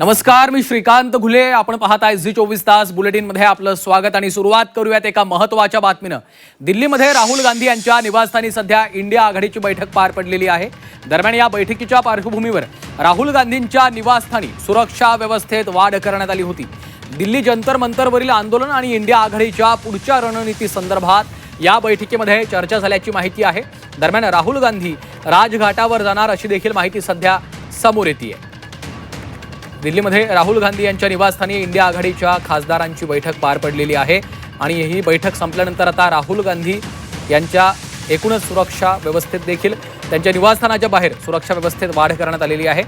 नमस्कार, मी श्रीकांत घुले. आपण पाहत आहे झी 24 तास बुलेटिनमध्ये आपलं स्वागत आणि सुरुवात करूयात एका महत्त्वाच्या बातमीनं. दिल्लीमध्ये राहुल गांधी यांच्या निवासस्थानी सध्या इंडिया आघाडीची बैठक पार पडलेली आहे. दरम्यान या बैठकीच्या पार्श्वभूमीवर राहुल गांधींच्या निवासस्थानी सुरक्षा व्यवस्थेत वाढ करण्यात आली होती. दिल्ली जंतर मंतरवरील आंदोलन आणि इंडिया आघाडीच्या पुढच्या रणनीती संदर्भात या बैठकीमध्ये चर्चा झाल्याची माहिती आहे. दरम्यान राहुल गांधी राजघाटावर जाणार अशी देखील माहिती सध्या समोर येते. दिल्लीमध्ये राहुल गांधी यांच्या निवासस्थानी इंडिया आघाडीच्या खासदारांची बैठक पार पडलेली आहे आणि ही बैठक संपल्यानंतर आता राहुल गांधी यांच्या एकूणच सुरक्षा व्यवस्थेत देखील त्यांच्या निवासस्थानाच्या बाहेर सुरक्षा व्यवस्थेत वाढ करण्यात आलेली आहे.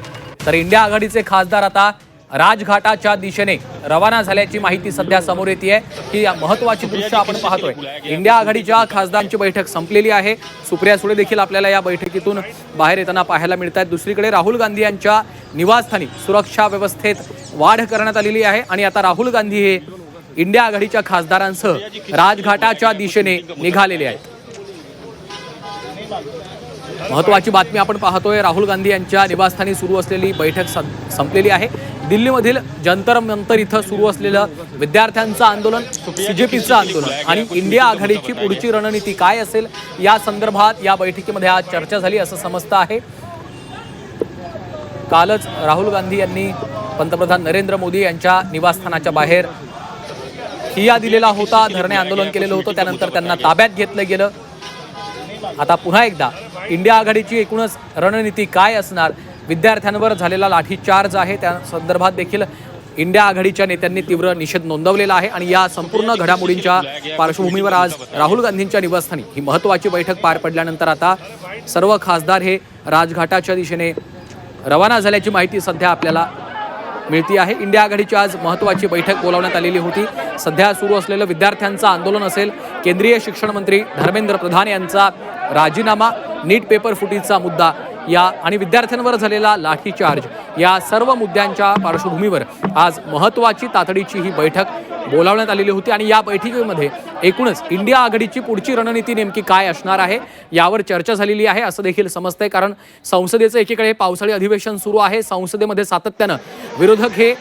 तर इंडिया आघाडीचे खासदार आता राजघाटाच्या दिशेने रवाना झाल्याची माहिती सध्या समोर येते. ही महत्त्वाची दृश्य आपण पाहतोय. इंडिया आघाडीच्या खासदारांची बैठक संपलेली आहे. सुप्रिया सुळे देखील आपल्याला या बैठकीतून बाहेर येताना पाहायला मिळत आहेत. दुसरीकडे राहुल गांधी यांच्या निवासस्थानी सुरक्षा व्यवस्थेत वाढ करण्यात आलेली आहे आणि आता राहुल गांधी हे इंडिया आघाडीच्या खासदारांसह राजघाटाच्या दिशेने निघालेले आहेत. महत्त्वाची बातमी आपण पाहतोय. राहुल गांधी यांच्या निवासस्थानी सुरू असलेली बैठक संपलेली आहे. दिल्लीमधील जंतर मंतर इथं सुरू असलेलं विद्यार्थ्यांचं आंदोलन, बीजेपीचं आंदोलन आणि इंडिया आघाडीची पुढची रणनीती काय असेल या संदर्भात या बैठकीमध्ये आज चर्चा झाली असं समजतं आहे. कालच राहुल गांधी यांनी पंतप्रधान नरेंद्र मोदी यांच्या निवासस्थानाच्या बाहेर ठिय्या दिलेला होता, धरणे आंदोलन केलेलं होतं. त्यानंतर त्यांना ताब्यात घेतलं गेलं. आता पुन्हा एकदा इंडिया आघाडीची एकूणच रणनीती काय असणार, विद्यार्थ्यांवर झालेला लाठीचार्ज आहे त्या संदर्भात देखील इंडिया आघाडीच्या नेत्यांनी तीव्र निषेध नोंदवलेला आहे आणि या संपूर्ण घडामोडींच्या पार्श्वभूमीवर आज राहुल गांधींच्या निवासस्थानी ही महत्त्वाची बैठक पार पडल्यानंतर आता सर्व खासदार हे राजघाटाच्या दिशेने रवाना झाल्याची माहिती सध्या आपल्याला मिळती आहे. इंडिया आघाडीची आज महत्त्वाची बैठक बोलावण्यात आलेली होती. सध्या सुरू असलेलं विद्यार्थ्यांचं आंदोलन असेल, केंद्रीय शिक्षण मंत्री धर्मेंद्र प्रधान यांचा राजीनामा, नीट पेपर फुटीचा मुद्दा या आणि विद्यार्थ्यांवर झालेला लाठीचार्ज या सर्व मुद्द्यांच्या पार्श्वभूमीवर आज महत्त्वाची तातडीची ही बैठक बोलावण्यात आलेली होती आणि या बैठकीमध्ये एकूणच इंडिया आघाडीची पुढची रणनीती नेमकी काय असणार आहे यावर चर्चा झालेली आहे असं देखील समजतंय. कारण संसदेचं एकीकडे पावसाळी अधिवेशन सुरू आहे. संसदेमध्ये सातत्यानं विरोधक हे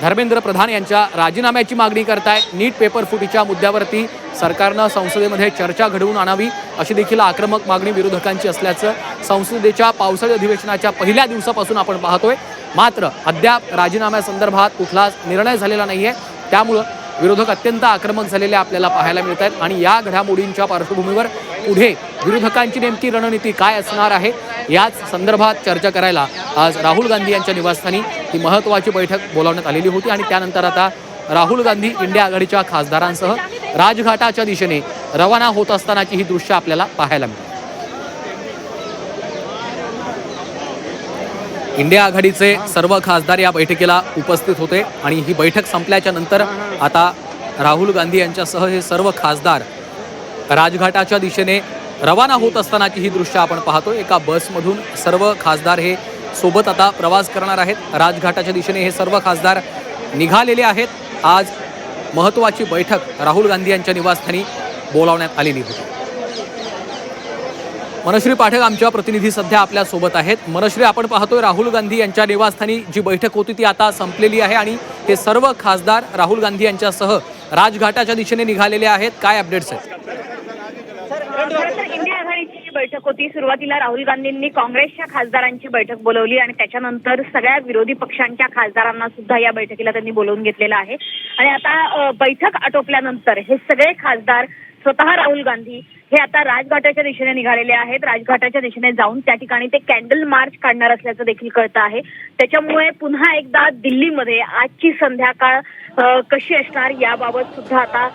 धर्मेंद्र प्रधान यांच्या राजीनाम्याची मागणी करतायत. नीट पेपर फुटीच्या मुद्द्यावरती सरकारनं संसदेमध्ये चर्चा घडवून आणावी अशी देखील आक्रमक मागणी विरोधकांची असल्याचं संसदेच्या पावसाळी अधिवेशनाच्या पहिल्या दिवसापासून आपण पाहतोय. मात्र अद्याप राजीनाम्यासंदर्भात कुठलाच निर्णय झालेला नाहीये. त्यामुळं विरोधक अत्यंत आक्रमक झालेले आपल्याला पाहायला मिळत आहेत आणि या घडामोडींच्या पार्श्वभूमीवर पुढे विरोधकांची नेमकी रणनीती काय असणार आहे याच संदर्भात चर्चा करायला आज राहुल गांधी यांच्या निवासस्थानी ही महत्त्वाची बैठक बोलावण्यात आलेली होती आणि त्यानंतर आता राहुल गांधी इंडिया आघाडीच्या खासदारांसह राजघाटाच्या दिशेने रवाना होत असतानाची ही दृश्य आपल्याला पाहायला मिळतात. इंडिया आघाडीचे सर्व खासदार या बैठकीला उपस्थित होते आणि ही बैठक संपल्याच्या नंतर आता राहुल गांधी यांच्यासह हे सर्व खासदार राजघाटाच्या दिशेने रवाना होत असतानाची ही दृश्य आपण पाहतो. एका बसमधून सर्व खासदार हे सोबत आता प्रवास करणार आहेत. राजघाटाच्या दिशेने हे सर्व खासदार निघालेले आहेत. आज महत्त्वाची बैठक राहुल गांधी यांच्या निवासस्थानी बोलावण्यात आलेली होती. मनश्री पाठक आमच्या प्रतिनिधी सध्या आपल्या सोबत आहेत. मनश्री, आपण पाहतोय राहुल गांधी यांच्या निवासस्थानी जी बैठक होती ती आता संपलेली आहे आणि हे सर्व खासदार राहुल गांधी यांच्यासह राजघाटाच्या दिशेने निघालेले आहेत. काय अपडेट्स आहेत? इंडिया आघाडीची जी बैठक होती, सुरुवातीला राहुल गांधींनी काँग्रेसच्या खासदारांची बैठक बोलवली आणि त्याच्यानंतर सगळ्या विरोधी पक्षांच्या खासदारांना सुद्धा या बैठकीला त्यांनी बोलवून घेतलेलं आहे. आणि आता बैठक आटोपल्यानंतर हे सगळे खासदार, स्वतः राहुल गांधी हे आता राजघाटाच्या दिशेने निघालेले आहेत. राजघाटाच्या दिशेने जाऊन त्या ठिकाणी ते कॅन्डल मार्च काढणार असल्याचं देखील कळतं आहे. त्याच्यामुळे पुन्हा एकदा दिल्लीमध्ये आजची संध्याकाळ कशी असणार याबाबत सुद्धा आता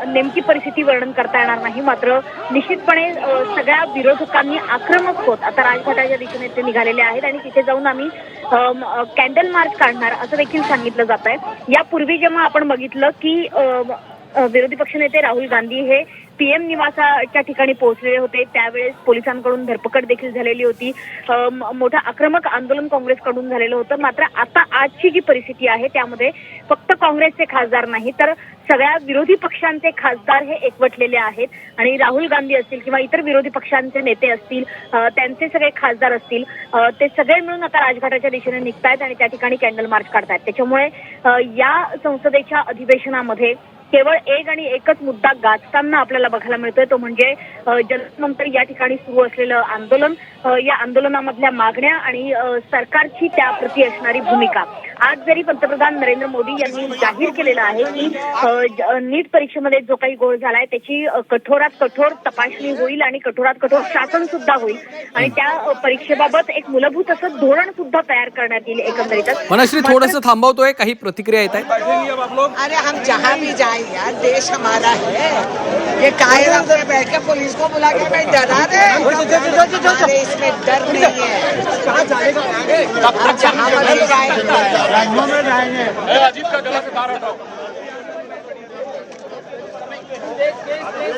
नेमकी परिस्थिती वर्णन करता येणार नाही. मात्र निश्चितपणे सगळ्या विरोधकांनी आक्रमक होत आता राजघाटाच्या दिशेने ते निघालेले आहेत आणि तिथे जाऊन आम्ही कॅन्डल मार्च काढणार असं देखील सांगितलं जात आहे. यापूर्वी जेव्हा आपण बघितलं की विरोधी पक्षनेते राहुल गांधी हे PM निवासाच्या ठिकाणी पोहोचलेले होते. त्यावेळेस पोलिसांकडून धरपकड देखील झालेली होती. मोठं आक्रमक आंदोलन काँग्रेसकडून झालेलं होतं. मात्र आता आजची जी परिस्थिती आहे त्यामध्ये फक्त काँग्रेसचे खासदार नाही तर सगळ्या विरोधी पक्षांचे खासदार हे एकवटलेले आहेत आणि राहुल गांधी असतील किंवा इतर विरोधी पक्षांचे नेते असतील, त्यांचे सगळे खासदार असतील, ते सगळे मिळून आता राजघाटाच्या दिशेने निघतायत आणि त्या ठिकाणी कॅन्डल मार्च काढतायत. त्याच्यामुळे या संसदेच्या अधिवेशनामध्ये केवळ एक आणि एकच मुद्दा गाजताना आपल्याला बघायला मिळतोय, तो म्हणजे जलसंनंतर या ठिकाणी सुरू असलेलं आंदोलन, या आंदोलनामधल्या मागण्या आणि सरकारची त्याप्रती असणारी भूमिका. आज जरी पंतप्रधान नरेंद्र मोदी यांनी जाहीर केलेलं आहे की नीट परीक्षेमध्ये जो काही घोळ झालाय त्याची कठोरात कठोर तपासणी होईल आणि कठोरात कठोर शासन सुद्धा होईल आणि त्या परीक्षेबाबत एक मूलभूत असं धोरण सुद्धा तयार करण्यात येईल. एकंदरीतच मनश्री थोडंसं थांबवतोय, काही प्रतिक्रिया येत आहेत. अरे हम जहाँ भी जाए यार, देश हमारा है. ये कायरा पे बैठ के पुलिस को बुला के मैं डरा दे, हमारे इसमें डर नहीं है. हम जहाँ मर्जी जाए.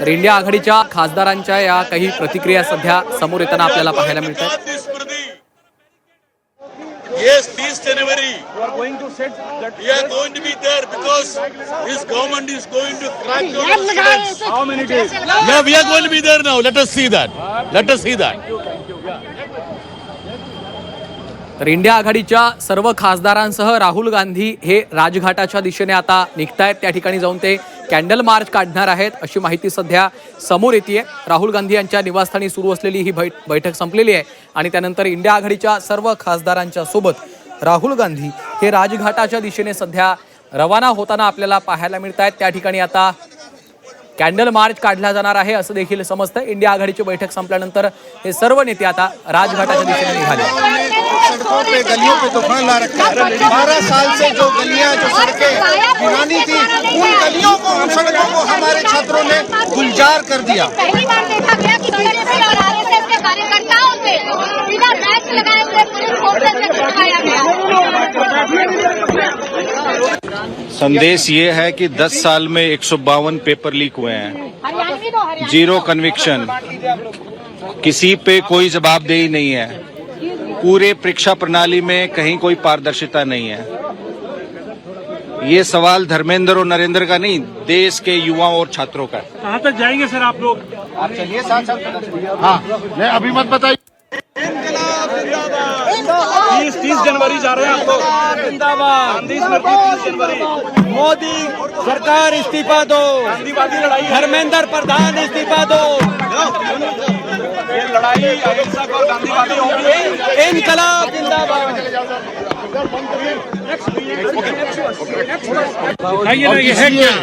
तर इंडिया आघाडीच्या खासदारांच्या या काही प्रतिक्रिया सध्या समोर येताना आपल्याला पाहायला मिळतात. Yes, 30 January. We are going to be there because this government is going to crack down on students. How many days? Yeah, we are going to be there now. Let us see that. Let us see that. तर India आघाडीच्या सर्व खासदारांसह राहुल गांधी हे राजघाटाच्या दिशेने आता निघतायत. त्या ठिकाणी जाऊन ते कॅन्डल मार्च काढणार आहेत अशी माहिती सध्या समोर येते. राहुल गांधी यांच्या निवासस्थानी सुरू असलेली ही बैठक संपलेली आहे आणि त्यानंतर इंडिया आघाडीच्या सर्व खासदारांच्या सोबत राहुल गांधी हे राजघाटाच्या दिशेने सध्या रवाना होताना आपल्याला पाहायला मिळत आहेत. त्या ठिकाणी आता कॅन्डल मार्च काढला जाणार आहे असं देखील समजतं. इंडिया आघाडीची बैठक संपल्यानंतर हे सर्व नेते आता राजघाटाच्या दिशेने निघाले. सड़कों पे गलियों पे तूफान ला रखा है. 12 साल से जो गलियां जो सड़कें वीरानी थी, उन गलियों को, उन सड़कों को हमारे छात्रों ने गुलजार कर दिया. पहली बार देखा गया कि बीजेपी और आरएसएस के कार्यकर्ताओं से सीधा मैच लगाए हुए पुलिस फोर्सेस से भड़काया गया. संदेश ये है कि 10 साल में 152 पेपर लीक हुए हैं, जीरो कन्विक्शन, किसी पे कोई जवाबदेही नहीं है, पूरे परीक्षा प्रणाली में कहीं कोई पारदर्शिता नहीं है. ये सवाल धर्मेंद्र और नरेंद्र का नहीं, देश के युवाओं और छात्रों का. कहाँ तक जाएंगे सर आप लोग? आप चलिए साथ साथ. हाँ, मैं अभी मत बताइए. 30 जनवरी जा रहे हैं आप लोग. जिंदाबाद. 30 जनवरी. मोदी सरकार इस्तीफा दो, गांधीवादी लड़ाई. धर्मेंद्र प्रधान इस्तीफा दो. ये लड़ाई अहिंसक और गांधीवादी होगी. इनकलाब जिंदाबाद. ये है क्या?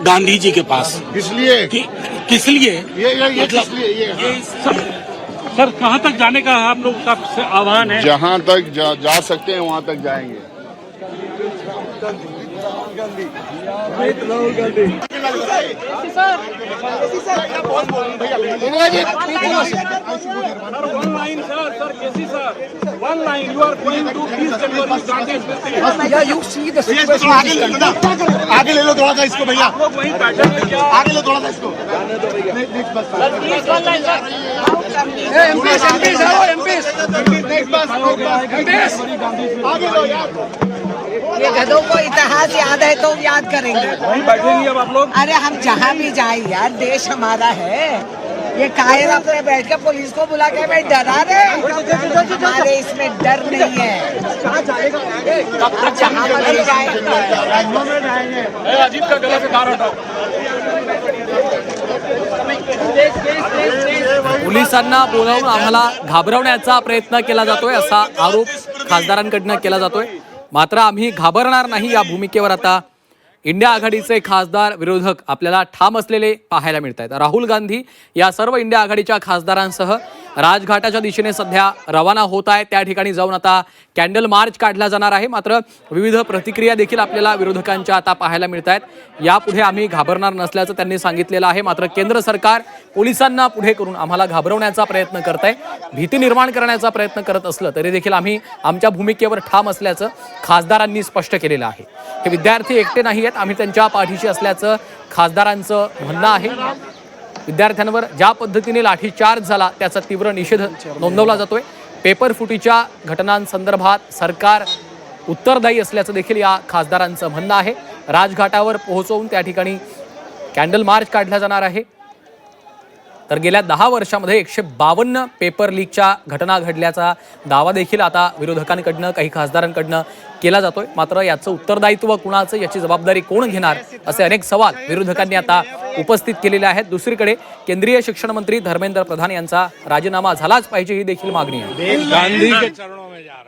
गांधी जी के पास. इसलिए किस लिए? ये किस लिए? ये सर कहाँ तक जाने का आप लोग का आह्वान है? जहाँ तक जा सकते हैं वहाँ तक जाएंगे. One line, sir, Casey, sir. One line. You are going to 30 January. Yeah, you see the situation. आगे ले लो थोड़ा सा इसको भैया. आप लोग वहीं पैटर्न में क्या? आगे लो थोड़ा सा इसको. नेक्स्ट बस. Please one line sir. Next बस. आगे लो यार. ये गधों को इतिहास याद है तो याद करेंगे. वहीं बैठेंगे अब आप लोग. अरे हम जहाँ भी जाए यार, देश हमारा है. ये कायरा पे बैठ के पुलिस को बुला के मैं डरा दे, हमारे इसमें डर नहीं है. हम जहाँ मर्जी जाए. अजीत का गला से तार हटाओ. पोलिसांना बोलावून आम्हाला घाबरवण्याचा प्रयत्न केला जातोय असा आरोप खासदारांकडनं केला जातोय. मात्र आम्ही घाबरणार नाही या भूमिकेवर आता इंडिया आघाडीचे खासदार विरोधक आपल्याला ठाम असलेले पाहायला मिळत आहेत. राहुल गांधी या सर्व इंडिया आघाडीच्या खासदारांसह राजघाटाच्या दिशेने सध्या रवाना होत आहे. त्या ठिकाणी जाऊन आता कॅन्डल मार्च काढला जाणार आहे. मात्र विविध प्रतिक्रिया देखील आपल्याला विरोधकांच्या आता पाहायला मिळत आहेत. यापुढे आम्ही घाबरणार नसल्याचं त्यांनी सांगितलेलं आहे. मात्र केंद्र सरकार पोलिसांना पुढे करून आम्हाला घाबरवण्याचा प्रयत्न करत आहे, भीती निर्माण करण्याचा प्रयत्न करत असलं तरी देखील आम्ही आमच्या भूमिकेवर ठाम असल्याचं खासदारांनी स्पष्ट केलेलं आहे. हे विद्यार्थी एकटे नाही आहेत, आम्ही त्यांच्या पाठीशी असल्याचं खासदारांचं म्हणणं आहे. विद्यार्थ्यांवर ज्या पद्धतीने लाठीचार्ज झाला त्याचा तीव्र निषेध नोंदवला जातोय. पेपर फुटीच्या घटनांसंदर्भात सरकार उत्तरदायी असल्याचं देखील या खासदारांचं म्हणणं आहे. राजघाटावर पोहोचवून त्या ठिकाणी कॅन्डल मार्च काढला जाणार आहे. तर गेल्या 10 वर्षामध्ये 152 पेपर लीकच्या घटना घडल्याचा दावा देखील आता विरोधकांकडनं काही खासदारांकडनं केला जातोय. मात्र याचं उत्तरदायित्व कुणाचं, याची जबाबदारी कोण घेणार, असे अनेक सवाल विरोधकांनी आता उपस्थित केलेले आहेत. दुसरीकडे केंद्रीय शिक्षण मंत्री धर्मेंद्र प्रधान यांचा राजीनामा झालाच पाहिजे ही देखील मागणी आहे. गांधी के चरणों में जा